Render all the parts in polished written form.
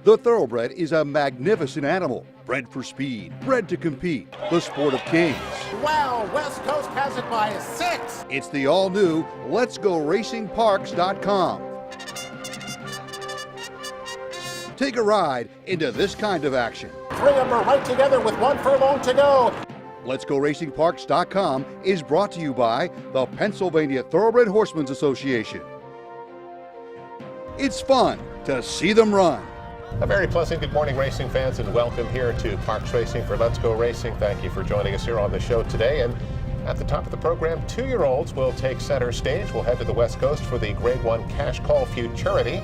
The thoroughbred is a magnificent animal, bred for speed, bred to compete, the sport of kings. Wow, West Coast has it by 6. It's the all-new LetsGoRacingParks.com. Take a ride into this kind of action. 3 of them are right together with 1 furlong to go. LetsGoRacingParks.com is brought to you by the Pennsylvania Thoroughbred Horsemen's Association. It's fun to see them run. A very pleasant good morning, racing fans, and welcome here to Parks Racing for Let's Go Racing. Thank you for joining us here on the show today. And at the top of the program, 2-year-olds will take center stage. We'll head to the West Coast for the Grade 1 Cash Call Futurity.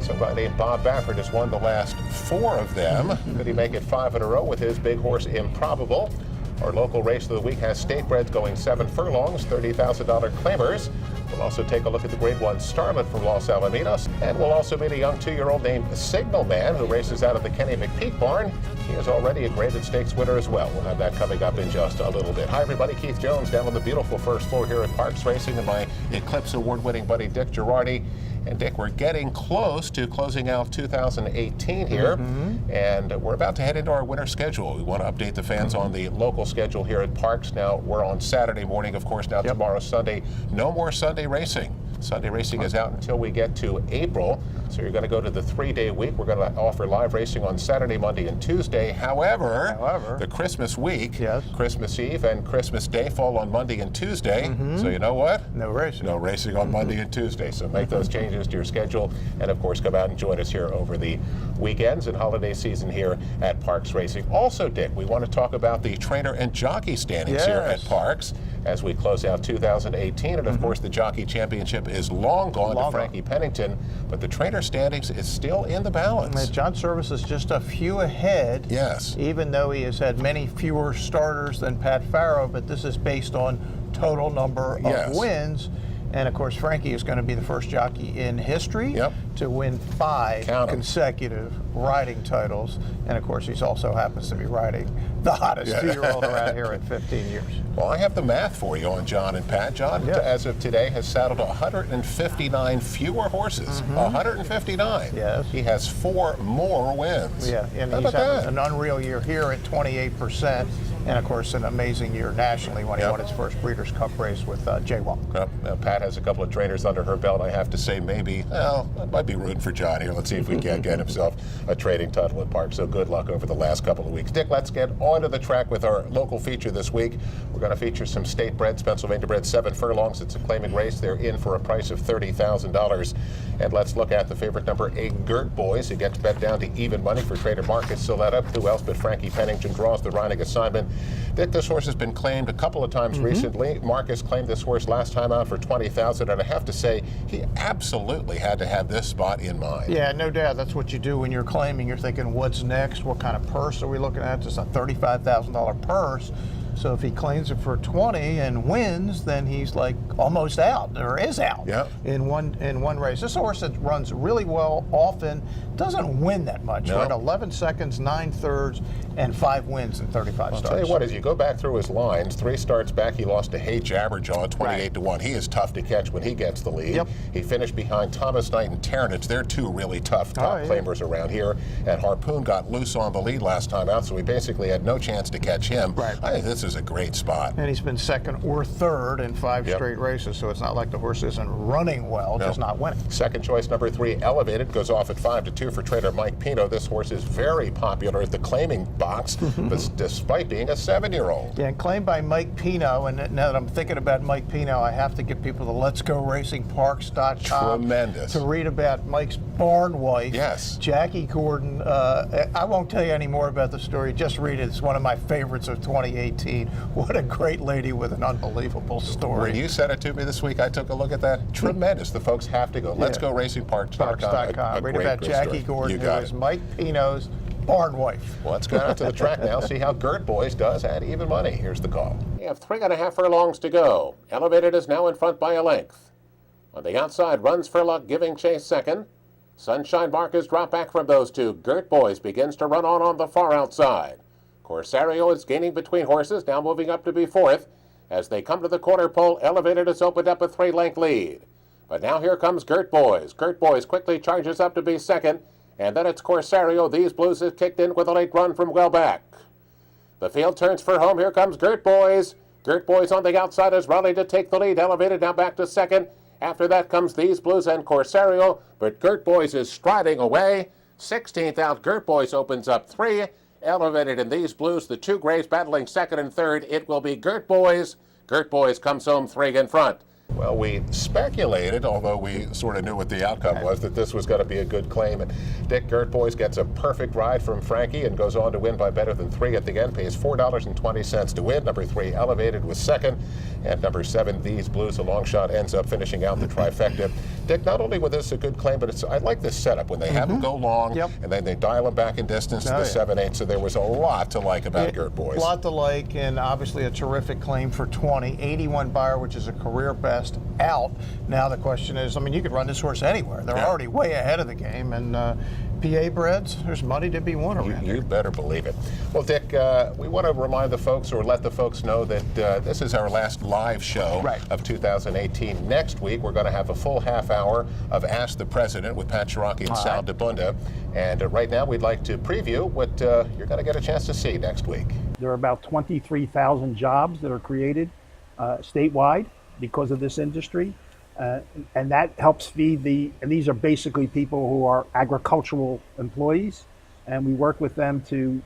Somebody named Bob Baffert has won the last 4 of them. Could he make it 5 in a row with his big horse Improbable? Our local race of the week has statebreds going 7 furlongs, $30,000 claimers. We'll also take a look at the Grade 1 Starlet from Los Alamitos. And we'll also meet a young 2-year-old named Signalman who races out of the Kenny McPeak barn. He is already a graded stakes winner as well. We'll have that coming up in just a little bit. Hi, everybody. Keith Jones down on the beautiful first floor here at Parks Racing and my Eclipse Award-winning buddy Dick Girardi. And Dick, we're getting close to closing out 2018 here, and we're about to head into our winter schedule. We want to update the fans on the local schedule here at Parks. Now, we're on Saturday morning, of course. Now, tomorrow, Sunday, no more Sunday racing. Sunday racing is out until we get to April. So you're going to go to the 3-day week. We're going to offer live racing on Saturday, Monday, and Tuesday. However, the Christmas week, Christmas Eve and Christmas Day fall on Monday and Tuesday. So you know what? No racing. No racing on Monday and Tuesday. So make those changes to your schedule. And of course, come out and join us here over the weekends and holiday season here at Parks Racing. Also, Dick, we want to talk about the trainer and jockey standings here at Parks as we close out 2018. And of course, the Jockey Championship is long gone to Frankie Pennington, but the trainer standings is still in the balance. John Service is just a few ahead. Yes. Even though he has had many fewer starters than Pat Farrow, but this is based on total number of wins. And of course, Frankie is going to be the first jockey in history to win 5 consecutive riding titles. And of course, he also happens to be riding the hottest 2-year-old around here at 15 years. Well, I have the math for you on John and Pat. John, as of today, has saddled 159 fewer horses. 159. Yes. He has 4 more wins. Yeah, and he's had an unreal year here at 28%. And of course, an amazing year nationally when he won his first Breeders' Cup race with J-Walk. Pat has a couple of trainers under her belt. I have to say, maybe, well, I might be rooting for John here. Let's see if we can get himself a trading title at Park. So good luck over the last couple of weeks. Dick, let's get onto the track with our local feature this week. We're going to feature some state breds, Pennsylvania bred 7 furlongs. It's a claiming race. They're in for a price of $30,000. And let's look at the favorite number 8, Gert Boys. He gets bet down to even money for trader Marcus Soletta. Who else but Frankie Pennington draws the riding assignment. Dick, this horse has been claimed a couple of times recently. Marcus claimed this horse last time out for $20,000, and I have to say, he absolutely had to have this spot in mind. Yeah, no doubt. That's what you do when you're claiming. You're thinking, what's next? What kind of purse are we looking at? Just a $35,000 purse. So if he claims it for 20 and wins, then he's like almost out, or is out in one race. This horse that runs really well often doesn't win that much. Right? 11 seconds, 9 thirds, and 5 wins in 35 starts. I'll tell you what, as you go back through his lines, 3 starts back, he lost to Hey Jabberjaw 28-1. He is tough to catch when he gets the lead. He finished behind Thomas Knight and Ternich. They're 2 really tough top claimers around here. And Harpoon got loose on the lead last time out, so we basically had no chance to catch him. I think this is a great spot. And he's been second or third in 5 straight races, so it's not like the horse isn't running well, just not winning. Second choice, number 3, Elevated, goes off at 5-2 for trader Mike Pino. This horse is very popular at the claiming box, but despite being a 7-year-old. Yeah, and claimed by Mike Pino, and now that I'm thinking about Mike Pino, I have to get people to LetsGoRacingParks.com to read about Mike's barn wife, Jackie Gordon. I won't tell you any more about the story, just read it. It's one of my favorites of 2018. What a great lady with an unbelievable story. When you said it to me this week, I took a look at that. Tremendous. The folks have to go. LetsGoRacingParks.com. Read about Jackie Gordon, who is Mike Pino's barn wife. Well, let's go out to the track now, see how Gert Boys does at even money. Here's the call. We have 3.5 furlongs to go. Elevated is now in front by a length. On the outside, Runs for Luck giving chase second. Sunshine Mark dropped back from those 2. Gert Boys begins to run on the far outside. Corsario is gaining between horses, now moving up to be 4th. As they come to the quarter pole, Elevated has opened up a 3-length lead. But now here comes Gert Boys. Gert Boys quickly charges up to be 2nd. And then it's Corsario. These Blues have kicked in with a late run from well back. The field turns for home. Here comes Gert Boys. Gert Boys on the outside is rallied to take the lead. Elevated now back to second. After that comes These Blues and Corsario. But Gert Boys is striding away. 16th out. Gert Boys opens up 3. Elevated in These Blues. The two Grays battling second and third. It will be Gert Boys. Gert Boys comes home 3 in front. Well, we speculated, although we sort of knew what the outcome was, that this was going to be a good claim. And Dick, Gert Boys gets a perfect ride from Frankie and goes on to win by better than 3 at the end. Pays $4.20 to win. Number 3, Elevated, was second. And number 7, These Blues, a long shot, ends up finishing out the trifecta. Dick, not only was this a good claim, but I like this setup when they have them go long, and then they dial them back in distance to the 7/8. So there was a lot to like about Gert Boys. A lot to like, and obviously a terrific claim for 20. 81 buyer, which is a career best out. Now the question is, I mean, you could run this horse anywhere. They're already way ahead of the game, and PA breds, there's money to be won around here. You better believe it. Well, Dick, we want to remind the folks, or let the folks know, that this is our last live show of 2018. Next week, we're going to have a full half hour of Ask the President with Pat Chiraki and Sal DeBunda. And right now, we'd like to preview what you're going to get a chance to see next week. There are about 23,000 jobs that are created statewide because of this industry. And that helps feed and these are basically people who are agricultural employees. And we work with them to,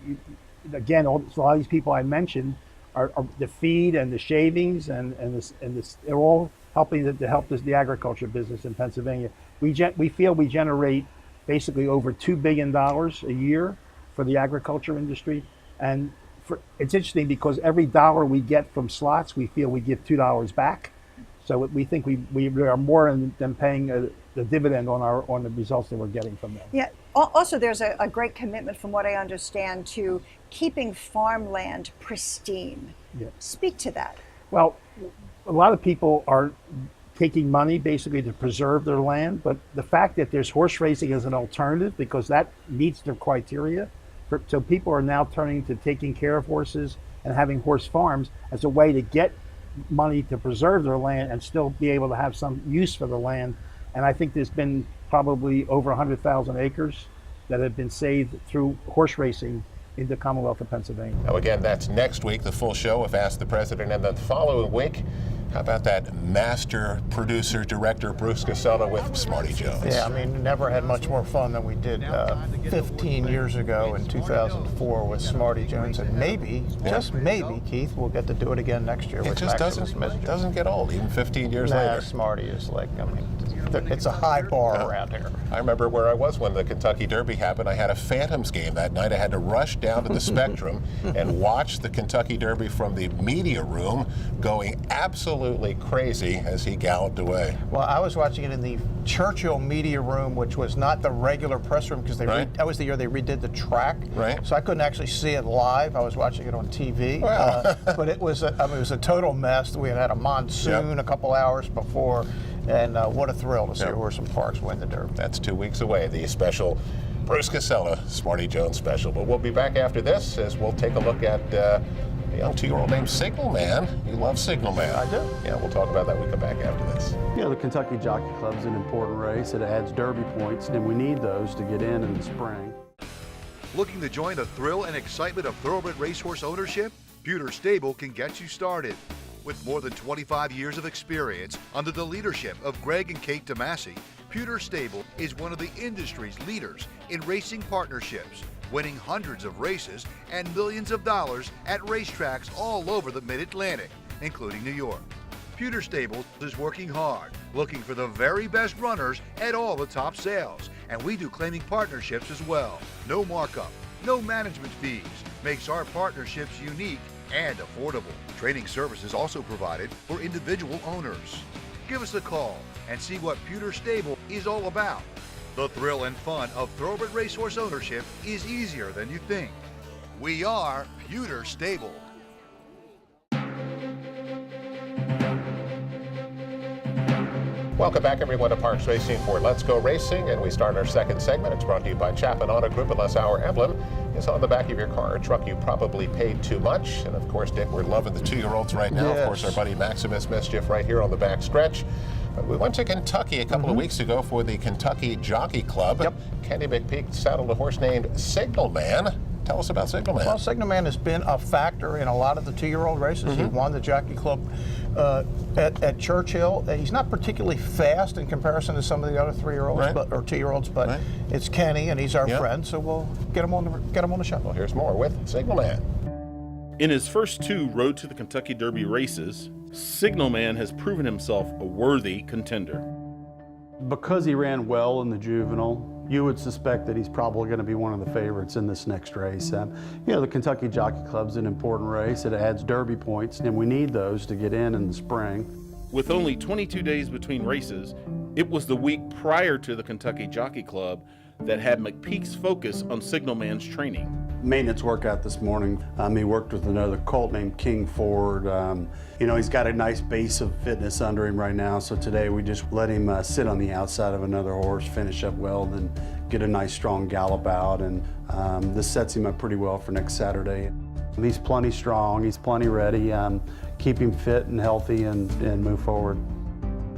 again, a lot of these people I mentioned are the feed and the shavings and they're all helping to help the agriculture business in Pennsylvania. We feel we generate basically over $2 billion a year for the agriculture industry. And it's interesting because every dollar we get from slots, we feel we give $2 back. So we think we are more than paying the dividend on the results that we're getting from them. Yeah. Also, there's a great commitment, from what I understand, to keeping farmland pristine. Yeah. Speak to that. Well, a lot of people are taking money basically to preserve their land, but the fact that there's horse racing as an alternative, because that meets their criteria, so people are now turning to taking care of horses and having horse farms as a way to get money to preserve their land and still be able to have some use for the land. And I think there's been probably over 100,000 acres that have been saved through horse racing in the Commonwealth of Pennsylvania. Now again, that's next week, the full show of Ask the President, and the following week, how about that master producer, director, Bruce Casella with Smarty Jones? Yeah, I mean, never had much more fun than we did 15 years ago in 2004 with Smarty Jones. And maybe, just maybe, Keith, we'll get to do it again next year. It just doesn't get old, even 15 years later. Smarty is like, I mean, it's a high bar around here. I remember where I was when the Kentucky Derby happened. I had a Phantoms game that night. I had to rush down to the Spectrum and watch the Kentucky Derby from the media room, going absolutely crazy as he galloped away. Well, I was watching it in the Churchill media room, which was not the regular press room, because that was the year they redid the track. Right. So I couldn't actually see it live. I was watching it on TV. Wow. But it was a total mess. We had a monsoon a couple hours before, and what a thrill to see Horse and Parks win the Derby. That's 2 weeks away, the special Bruce Casella, Smarty Jones special. But we'll be back after this as we'll take a look at a young 2-year-old named Signalman. You love Signalman. I do. Yeah, we'll talk about that when we come back after this. You know, the Kentucky Jockey Club is an important race. It adds Derby points, and we need those to get in the spring. Looking to join the thrill and excitement of thoroughbred racehorse ownership? Pewter Stable can get you started. With more than 25 years of experience under the leadership of Greg and Kate DeMasi, Pewter Stable is one of the industry's leaders in racing partnerships, winning hundreds of races and millions of dollars at racetracks all over the Mid-Atlantic, including New York. Pewter Stable is working hard, looking for the very best runners at all the top sales, and we do claiming partnerships as well. No markup, no management fees, makes our partnerships unique and affordable. Training services also provided for individual owners. Give us a call and see what Pewter Stable is all about. The thrill and fun of thoroughbred racehorse ownership is easier than you think. We are Pewter Stable. Welcome back, everyone, to Parks Racing for Let's Go Racing, and we start our second segment. It's brought to you by Chapman Auto Group, unless our emblem is on the back of your car or truck. You probably paid too much. And of course, Dick, we're loving the 2-year-olds right now. Yes. Of course, our buddy Maximus Mischief right here on the back stretch. But we went to Kentucky a couple of weeks ago for the Kentucky Jockey Club. Yep. Kenny McPeak saddled a horse named Signalman. Tell us about Signalman. Well, Signalman has been a factor in a lot of the 2-year-old races. He won the Jockey Club at Churchill. He's not particularly fast in comparison to some of the other 3-year-olds or 2-year-olds, but it's Kenny, and he's our friend, so we'll get him on the show. Well, here's more with Signalman. In his first 2 Road to the Kentucky Derby races, Signalman has proven himself a worthy contender. Because he ran well in the juvenile, you would suspect that he's probably going to be one of the favorites in this next race. You know, the Kentucky Jockey Club's an important race. It adds Derby points, and we need those to get in the spring. With only 22 days between races, it was the week prior to the Kentucky Jockey Club that had McPeak's focus on Signalman's training. Maintenance workout this morning. He worked with another colt named King Ford. You know, he's got a nice base of fitness under him right now, so today we just let him sit on the outside of another horse, finish up well, then get a nice strong gallop out, and this sets him up pretty well for next Saturday. He's plenty strong, he's plenty ready. Keep him fit and healthy and move forward.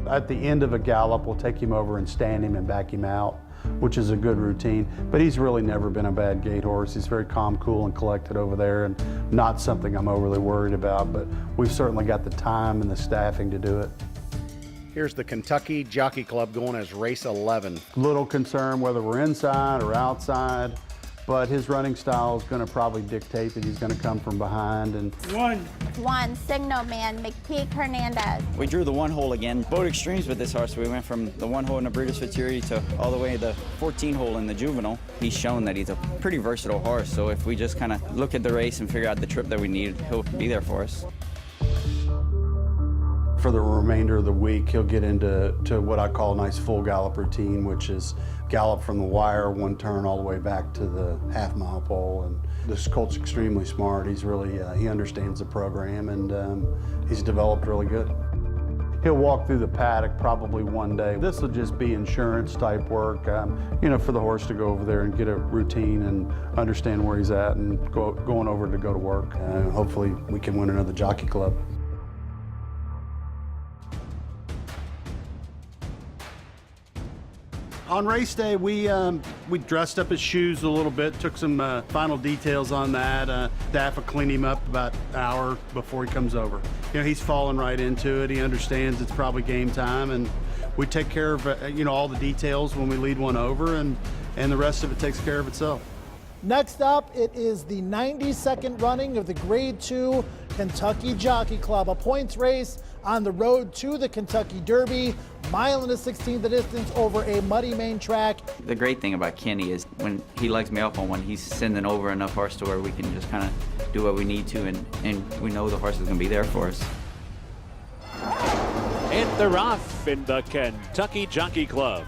At the end of a gallop, we'll take him over and stand him and back him out, which is a good routine, but he's really never been a bad gate horse. He's very calm, cool, and collected over there, and not something I'm overly worried about, but we've certainly got the time and the staffing to do it. Here's the Kentucky Jockey Club going as race 11. Little concern whether we're inside or outside, but his running style is going to probably dictate that he's going to come from behind. And One Signalman, McPeak Hernandez. We drew the 1 hole again. Both extremes with this horse. We went from the 1 hole in the Breeders' Futurity to all the way to the 14 hole in the Juvenile. He's shown that he's a pretty versatile horse, so if we just kind of look at the race and figure out the trip that we need, he'll be there for us. for the remainder of the week, he'll get into what I call a nice full gallop routine, which is gallop from the wire, 1 turn all the way back to the half-mile pole. And this colt's extremely smart. He's really, he understands the program, and he's developed really good. He'll walk through the paddock probably one day. This will just be insurance type work, you know, for the horse to go over there and get a routine and understand where he's at and going over to go to work. Hopefully we can win another Jockey Club. On race day, we dressed up his shoes a little bit, took some final details on that. Staff will clean him up about an hour before he comes over. You know, he's falling right into it. He understands it's probably game time, and we take care of you know, all the details when we lead one over, and the rest of it takes care of itself. Next up, it is the 92nd running of the Grade 2 Kentucky Jockey Club, a points race on the road to the Kentucky Derby. 1 1/16 the distance over a muddy main track. The great thing about Kenny is when he legs me up on one, he's sending over enough horse to where we can just kind of do what we need to, and we know the horse is going to be there for us. And they're off in the Kentucky Jockey Club.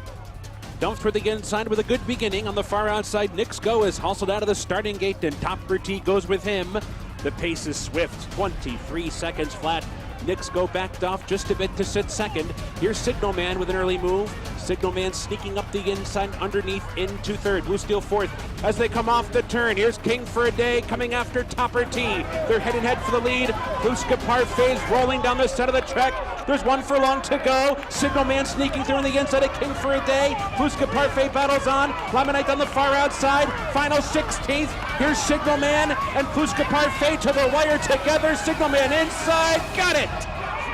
Dumped for the inside with a good beginning. On the far outside, Nick's Go is hustled out of the starting gate, and Topper T goes with him. The pace is swift, 23 seconds flat. Nick's Go backed off just a bit to sit second. Here's Signalman with an early move. Signalman sneaking up the inside underneath into third. Blue Steel fourth as they come off the turn. Here's King for a Day coming after Topper T. They're head and head for the lead. Fusca Parfait rolling down the center of the track. There's 1 furlong to go. Signalman sneaking through on the inside of King for a Day. Fusca Parfait battles on. Laminite on the far outside. Final 16th. Here's Signalman and Fusca Parfait to the wire together. Signalman inside. Got it!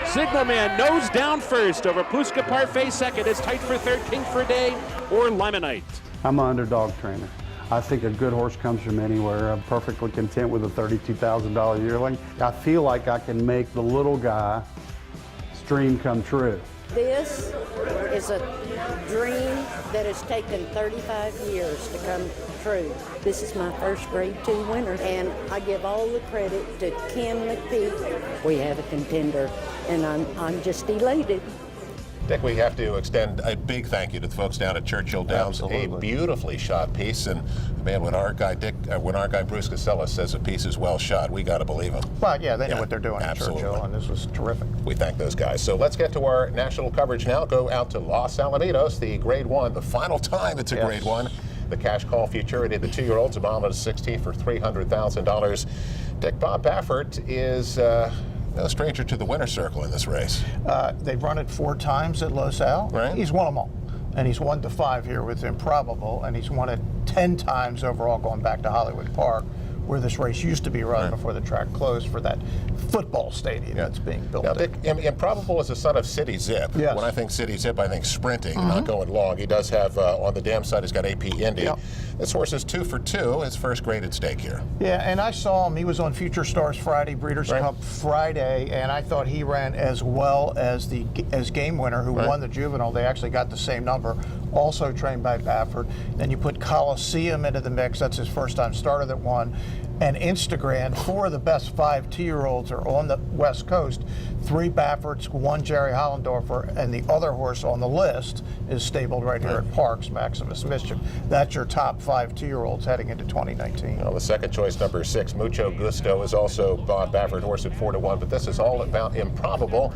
Signalman nose down first over Fusca Parfait second. It's tight for third, King for a Day or Laminite. I'm an underdog trainer. I think a good horse comes from anywhere. I'm perfectly content with a $32,000 yearling. I feel like I can make the little guy dream come true. This is a dream that has taken 35 years to come true. This is my first Grade 2 winner, and I give all the credit to Ken McPeak. We have a contender, and I'm just elated. Dick, we have to extend a big thank you to the folks down at Churchill Downs. Absolutely. A beautifully shot piece, and man, when our guy Bruce Casella says a piece is well shot, we got to believe him. Well, yeah, they know what they're doing at Churchill, and this was terrific. We thank those guys. So let's get to our national coverage now. Go out to Los Alamitos, the Grade 1, the final time it's a Grade 1. The cash call futurity, the 2-year-olds, a mile and 60 for $300,000. Dick, Bob Baffert is no stranger to the winner's circle in this race. They've run it 4 times at Los Al. Right. He's won them all. And he's 1-5 here with Improbable, and he's won it 10 times overall going back to Hollywood Park, where this race used to be run before the track closed for that football stadium that's being built. Now, Dick, Improbable is the son of City Zip. Yes. When I think City Zip, I think sprinting, not going long. He does have, on the dam side, he's got AP Indy. Yep. This horse is 2 for 2, his first graded stake here. Yeah, and I saw him. He was on Future Stars Friday, Breeders' Cup Friday, and I thought he ran as well as Game Winner, who won the juvenile. They actually got the same number, also trained by Baffert. Then you put Coliseum into the mix. That's his first time starter that won. And Instagram, 4 of the best 5 2-year-olds are on the West Coast. 3 Bafferts, 1 Jerry Hollendorfer, and the other horse on the list is stabled right here at Parks, Maximus Mischief. That's your top 5 2-year-olds heading into 2019. Well, the second choice, number 6, Mucho Gusto, is also Bob Baffert horse at 4-1, but this is all about Improbable.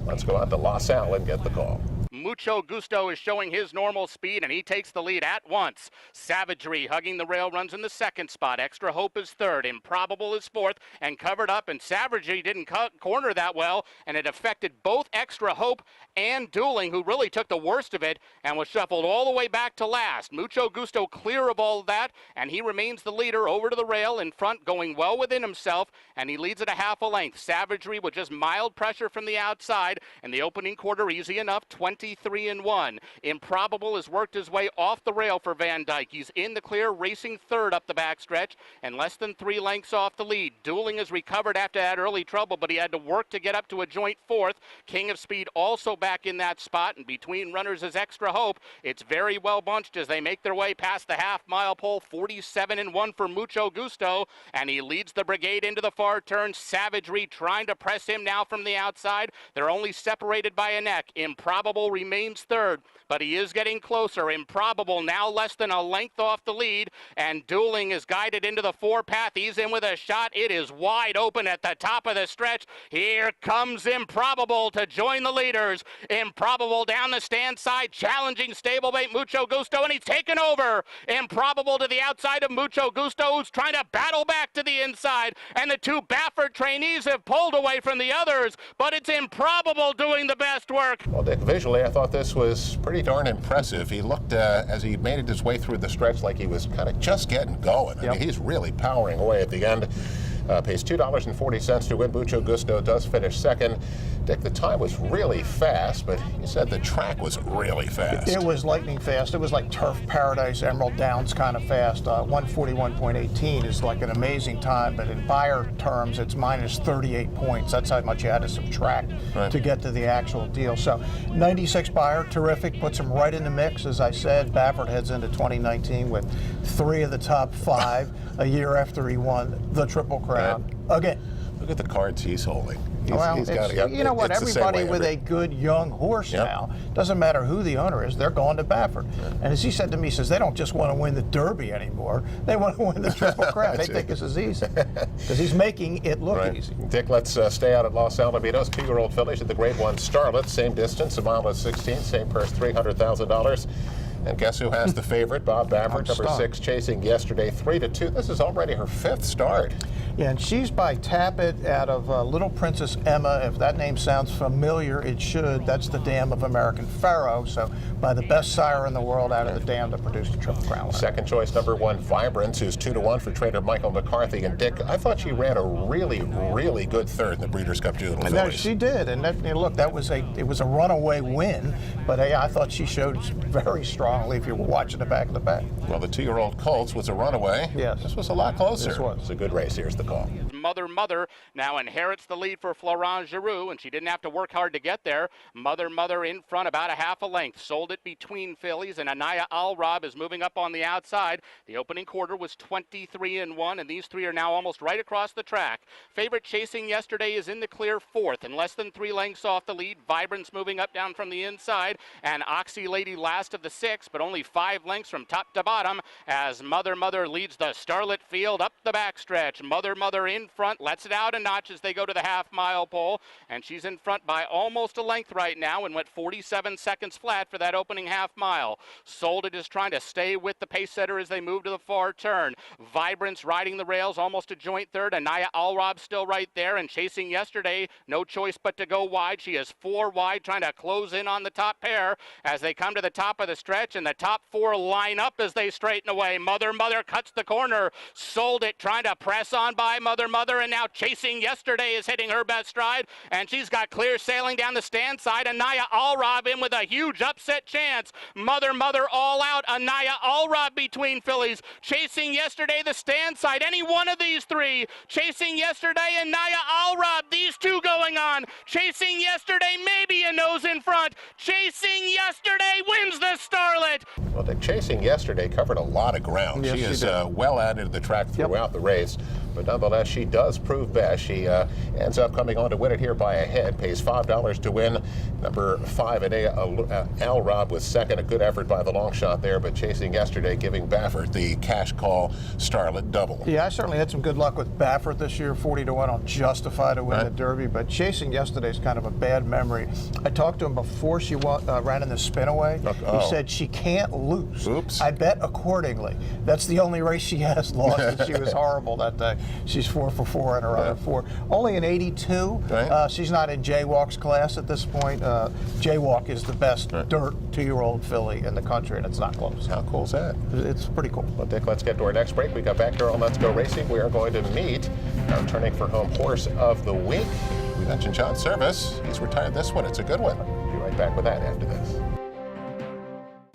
Let's go out to Los Al and get the call. Mucho Gusto is showing his normal speed, and he takes the lead at once. Savagery hugging the rail runs in the second spot. Extra Hope is third. Improbable is fourth and covered up, and Savagery didn't corner that well, and it affected both Extra Hope and Dueling, who really took the worst of it and was shuffled all the way back to last. Mucho Gusto clear of all of that, and he remains the leader over to the rail in front, going well within himself, and he leads at a half a length. Savagery with just mild pressure from the outside, and the opening quarter easy enough, 23-1. Improbable has worked his way off the rail for Van Dyke. He's in the clear, racing third up the backstretch and less than 3 lengths off the lead. Dueling has recovered after that early trouble, but he had to work to get up to a joint fourth. King of Speed also back in that spot, and between runners is Extra Hope. It's very well bunched as they make their way past the half-mile pole. 47-1 for Mucho Gusto, and he leads the brigade into the far turn. Savagery trying to press him now from the outside. They're only separated by a neck. Improbable remains third, but he is getting closer. Improbable now less than a length off the lead, and Dueling is guided into the 4-path. He's in with a shot. It is wide open at the top of the stretch. Here comes Improbable to join the leaders. Improbable down the stand side, challenging stablemate Mucho Gusto, and he's taken over. Improbable to the outside of Mucho Gusto, who's trying to battle back to the inside, and the 2 Baffert trainees have pulled away from the others, but it's Improbable doing the best work. Well, Dick, visually, I thought this was pretty darn impressive. He looked, as he made his way through the stretch, like he was kind of just getting going. I mean, he's really powering away at the end. Pays $2.40 to win. Mucho Gusto does finish second. Dick, the time was really fast, but you said the track was really fast. It was lightning fast. It was like Turf Paradise, Emerald Downs kind of fast. 141.18 is like an amazing time, but in Bayer terms, it's minus 38 points. That's how much you had to subtract to get to the actual deal. So 96 Bayer, terrific, puts him right in the mix. As I said, Baffert heads into 2019 with 3 of the top 5 a year after he won the Triple Crown again. Look at the cards he's holding. He's got you know what? Everybody with a good young horse now, doesn't matter who the owner is, they're going to Baffert. And as he said to me, he says they don't just want to win the Derby anymore. They want to win the Triple Crown. They think this is easy because he's making it look easy. Dick, let's stay out at Los Alamitos. 2-year-old fillies at the Grade 1 Starlet. Same distance, a mile and 16. Same purse, $300,000. And guess who has the favorite? Bob Baffert, number 6, chasing yesterday 3-2. This is already her 5th start. Yeah, and she's by Tappet out of Little Princess Emma. If that name sounds familiar, it should. That's the dam of American Pharaoh. So by the best sire in the world out of the dam that produced a Triple Crown winner. Second choice, number 1, Vibrance, who's 2-1 for trainer Michael McCarthy. And Dick, I thought she ran a really, really good third in the Breeders' Cup Juvenile No, she did. And that, look, it was a runaway win. But hey, I thought she showed very strongly if you were watching the back of the pack. Well, the 2-year-old Colts was a runaway. Yes. This was a lot closer. This was. It's a good race. Here's the call. Mother Mother now inherits the lead for Florent Giroux, and she didn't have to work hard to get there. Mother Mother in front about a half a length. Sold it between fillies, and Anaya Alrab is moving up on the outside. The opening quarter was 23-1, and these three are now almost right across the track. Favorite Chasing Yesterday is in the clear fourth, and less than 3 lengths off the lead. Vibrance moving up down from the inside, and Oxy Lady last of the 6, but only 5 lengths from top to bottom as Mother Mother leads the Starlet field up the backstretch. Mother Mother in front, lets it out a notch as they go to the half-mile pole, and she's in front by almost a length right now and went 47 seconds flat for that opening half-mile. Sold It is trying to stay with the pace setter as they move to the far turn. Vibrance riding the rails, almost a joint third. Anaya Alrab still right there, and Chasing Yesterday, no choice but to go wide. She is 4 wide, trying to close in on the top pair as they come to the top of the stretch, and the top 4 line up as they straighten away. Mother Mother cuts the corner. Sold It trying to press on by Mother Mother, and now Chasing Yesterday is hitting her best stride, and she's got clear sailing down the stand side. Anaya Alrab in with a huge upset chance. Mother Mother all out. Anaya Alrab between fillies. Chasing Yesterday the stand side. Any one of these three. Chasing Yesterday and Naya Alrab. These two going on. Chasing Yesterday maybe a nose in front. Chasing Yesterday wins the Starlet. Well, the Chasing Yesterday covered a lot of ground. Yes, she is she did. well added to the track throughout the race. But nonetheless, she does prove best. She ends up coming on to win it here by a head. Pays $5 to win. Number 5, Anaya Alrab was second. A good effort by the long shot there, but Chasing Yesterday giving Baffert the cash call Starlet double. Yeah, I certainly had some good luck with Baffert this year, 40-1 on Justify to win the Derby, but Chasing Yesterday's kind of a bad memory. I talked to him before she ran in the Spinaway. He said she can't lose. Oops. I bet accordingly. That's the only race she has lost, and she was horrible that day. She's 4 for 4 in her other 4. Only an 82. She's not in Jaywalk's class at this point. Jaywalk is the best dirt 2-year-old filly in the country, and it's not close. How cool is that? It's pretty cool. Well, Dick, let's get to our next break. We got back here on Let's Go Racing. We are going to meet our Turning for Home Horse of the Week. We mentioned John Service. He's retired this one. It's a good one. We'll be right back with that after this.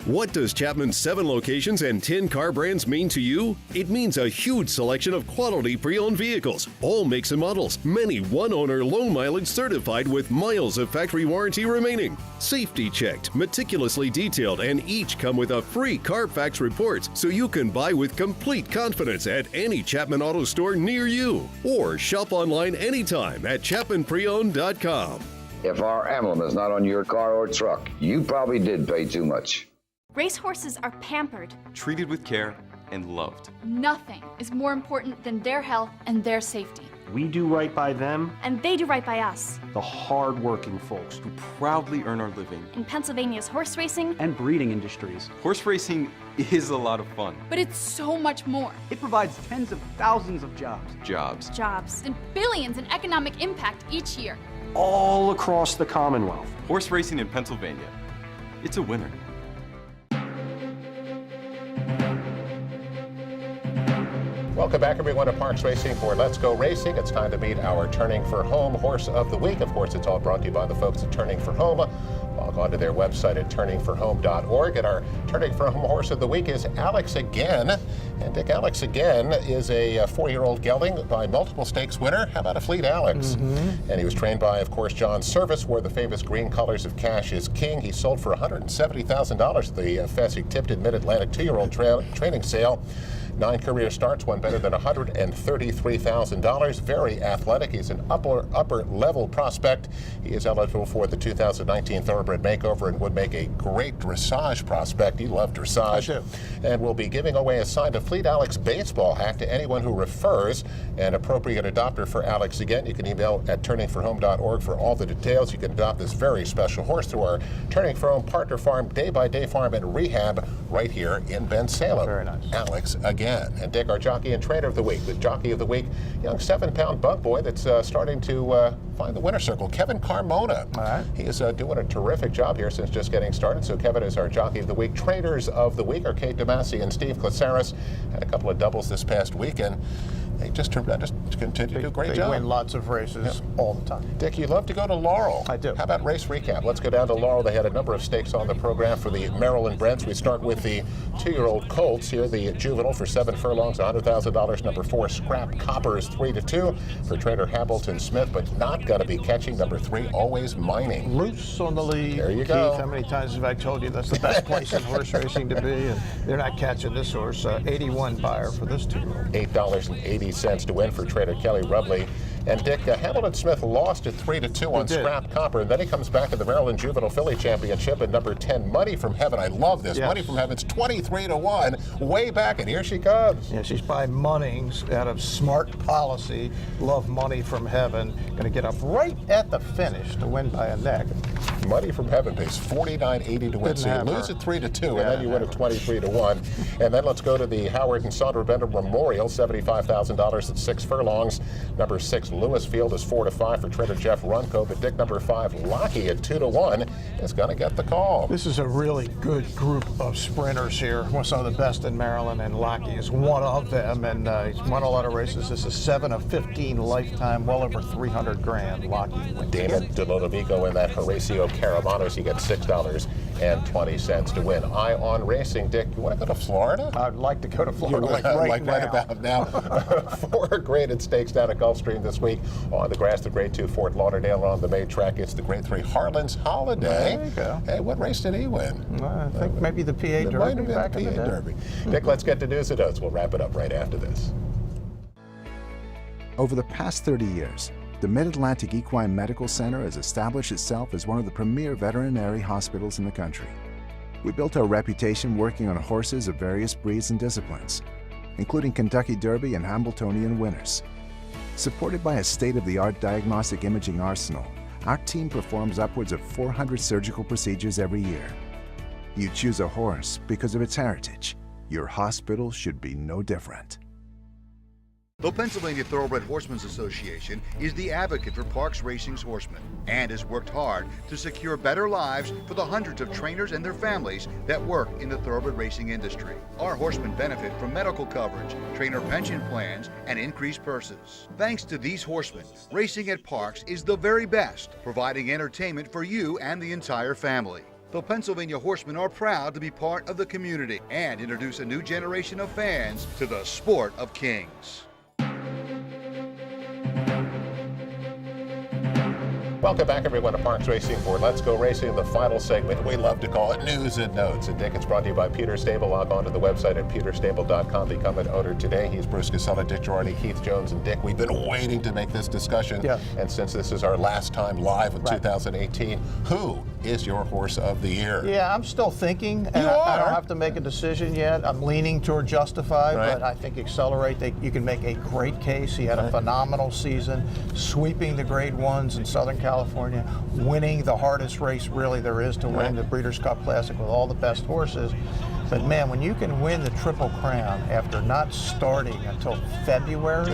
What does Chapman's 7 locations and 10 car brands mean to you? It means a huge selection of quality pre-owned vehicles, all makes and models, many one-owner low mileage certified with miles of factory warranty remaining. Safety checked, meticulously detailed, and each come with a free Carfax report so you can buy with complete confidence at any Chapman Auto store near you. Or shop online anytime at ChapmanPreowned.com. If our emblem is not on your car or truck, you probably did pay too much. Racehorses are pampered, treated with care, and loved. Nothing is more important than their health and their safety. We do right by them, and they do right by us. the hard-working folks who proudly earn our living in Pennsylvania's horse racing and breeding industries. Horse racing is a lot of fun. But it's so much more. It provides tens of thousands of jobs. Jobs, and billions in economic impact each year. All across the Commonwealth. Horse racing in Pennsylvania. It's a winner. Welcome back, everyone, to Parks Racing for Let's Go Racing. It's time to meet our Turning for Home Horse of the Week. Of course, it's all brought to you by the folks at Turning for Home. Log on to their website at turningforhome.org. And our Turning for Home Horse of the Week is Alex Again. And Dick, Alex Again is a 4-year-old gelding by multiple stakes winner. How about a fleet Alex? And he was trained by, of course, John Service, wore the famous green colors of Cash is King. He sold for $170,000 at the Fessig-Tipton Mid-Atlantic 2-year-old training sale. 9 career starts, won better than $133,000. Very athletic. He's an upper level prospect. He is eligible for the 2019 Thoroughbred Makeover and would make a great dressage prospect. He loved dressage. I do. And we'll be giving away a signed Fleet Alex baseball hat to anyone who refers an appropriate adopter for Alex Again. You can email at turningforhome.org for all the details. You can adopt this very special horse through our Turning for Home Partner Farm, day-by-day farm and rehab right here in Bensalem. Very nice. Alex Again. And Dick, our jockey and trainer of the week. The jockey of the week, young 7-pound bug boy that's starting to find the winner's circle, Kevin Carmona. All right. He is doing a terrific job here since just getting started. So Kevin is our jockey of the week. Trainers of the week are Kate DeMasi and Steve Klasaris. Had a couple of doubles this past weekend. They just continue to do a great job. They win lots of races all the time. Dick, you love to go to Laurel. I do. How about race recap? Let's go down to Laurel. They had a number of stakes on the program for the Maryland Brents. We start with the 2-year-old Colts here, the juvenile for 7 furlongs, $100,000. Number 4, Scrap Copper is 3-2 for trainer Hamilton Smith, but not going to be catching. Number 3, Always Mining. Loose on the lead. There you Keith, go. how many times have I told you that's the best place in horse racing to be? And they're not catching this horse. 81 buyer for this 2-year-old. $8.80 to win for trader Kelly Rubley. And Dick, Hamilton Smith lost at 3-2 on Scrap Copper, and then he comes back in the Maryland Juvenile Filly Championship at number 10, Money from Heaven. I love this. Yes. Money from Heaven's 23-1, way back, and here she comes. Yeah, she's by Munnings out of Smart Policy. Love Money from Heaven. Going to get up right at the finish to win by a neck. Money from Heaven pays $49.80 to win. So you lose at 3-2, and then you win at 23-1. And then let's go to the Howard and Sandra Bender Memorial, $75,000 at 6 furlongs. Number 6, Lewisfield is 4-5 for trainer Jeff Runco, but Dick, number 5, Locky at 2-1 is going to get the call. This is a really good group of sprinters here. One of some of the best in Maryland, and Locky is one of them, and he's won a lot of races. This is 7 of 15 lifetime, well over 300 grand. Locky wins. Damon DeLodovico in that Horacio Caramanos, you get $6.20 to win. Eye on Racing. Dick, you want to go to Florida? I'd like to go to Florida right about now. 4 graded stakes down at Gulfstream this week. On the grass, the Grade 2 Fort Lauderdale. On the main track, it's the Grade 3 Harlan's Holiday. There you go. Hey, what race did he win? I think maybe the PA Derby. Might have been back the in PA the day. Derby. Dick, let's get to news and notes. We'll wrap it up right after this. Over the past 30 years, the Mid-Atlantic Equine Medical Center has established itself as one of the premier veterinary hospitals in the country. We built our reputation working on horses of various breeds and disciplines, including Kentucky Derby and Hambletonian winners. Supported by a state-of-the-art diagnostic imaging arsenal, our team performs upwards of 400 surgical procedures every year. You choose a horse because of its heritage. Your hospital should be no different. The Pennsylvania Thoroughbred Horsemen's Association is the advocate for Parks Racing's horsemen and has worked hard to secure better lives for the hundreds of trainers and their families that work in the thoroughbred racing industry. Our horsemen benefit from medical coverage, trainer pension plans, and increased purses. Thanks to these horsemen, racing at Parks is the very best, providing entertainment for you and the entire family. The Pennsylvania Horsemen are proud to be part of the community and introduce a new generation of fans to the sport of kings. Welcome back, everyone, to Parks Racing for Let's Go Racing, the final segment. We love to call it News and Notes. And Dick, it's brought to you by Peter Stable. Log on to the website at peterstable.com. Become an owner today. He's Bruce Casella, Dick Girardi, Keith Jones, and Dick. We've been waiting to make this discussion. Yeah. And since this is our last time live in 2018, who is your horse of the year? Yeah, I'm still thinking, and I don't have to make a decision yet. I'm leaning toward Justify, but I think Accelerate, you can make a great case. He had a phenomenal season, sweeping the Grade 1s in Southern California, winning the hardest race really there is to win, the Breeders' Cup Classic, with all the best horses. But man, when you can win the Triple Crown after not starting until February,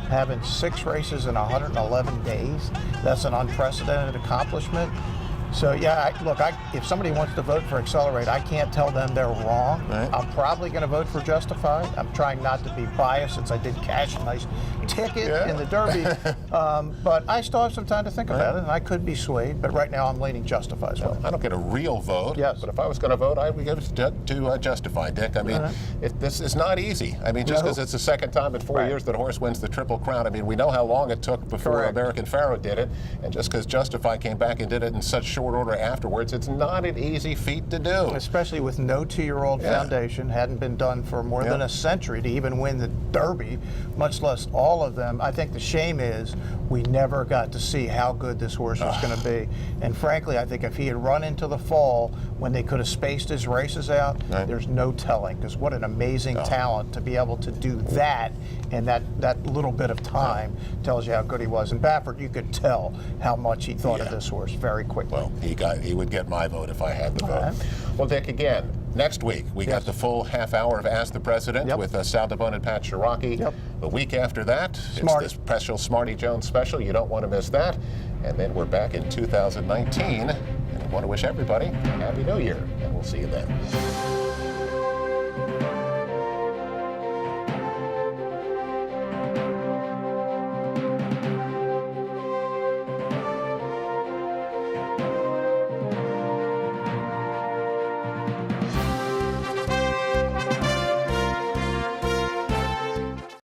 having 6 races in 111 days, that's an unprecedented accomplishment. So yeah, if somebody wants to vote for Accelerate, I can't tell them they're wrong. I'm probably going to vote for Justify. I'm trying not to be biased since I did cash a nice ticket in the Derby. But I still have some time to think about it, and I could be swayed. But right now, I'm leaning Justify as well. I don't get a real vote. Yes. But if I was going to vote, I would give it to Justify, Dick. I mean, this is not easy. I mean, just because it's the second time in 4 years that a horse wins the Triple Crown. I mean, we know how long it took before American Pharoah did it, and just because Justify came back and did it in such short order afterwards, it's not an easy feat to do. Especially with no 2-year-old foundation, hadn't been done for more than a century to even win the Derby, much less all of them. I think the shame is we never got to see how good this horse was going to be. And frankly, I think if he had run into the fall when they could have spaced his races out, there's no telling, because what an amazing talent to be able to do that in that little bit of time tells you how good he was. And Baffert, you could tell how much he thought of this horse very quickly. Well, he would get my vote if I had the vote. Well, Dick, again, next week we got the full half hour of Ask the President with Sal DeBone and Pat Shiraki. The week after that, it's this special Smarty Jones special. You don't want to miss that. And then we're back in 2019. And I want to wish everybody a Happy New Year. And we'll see you then.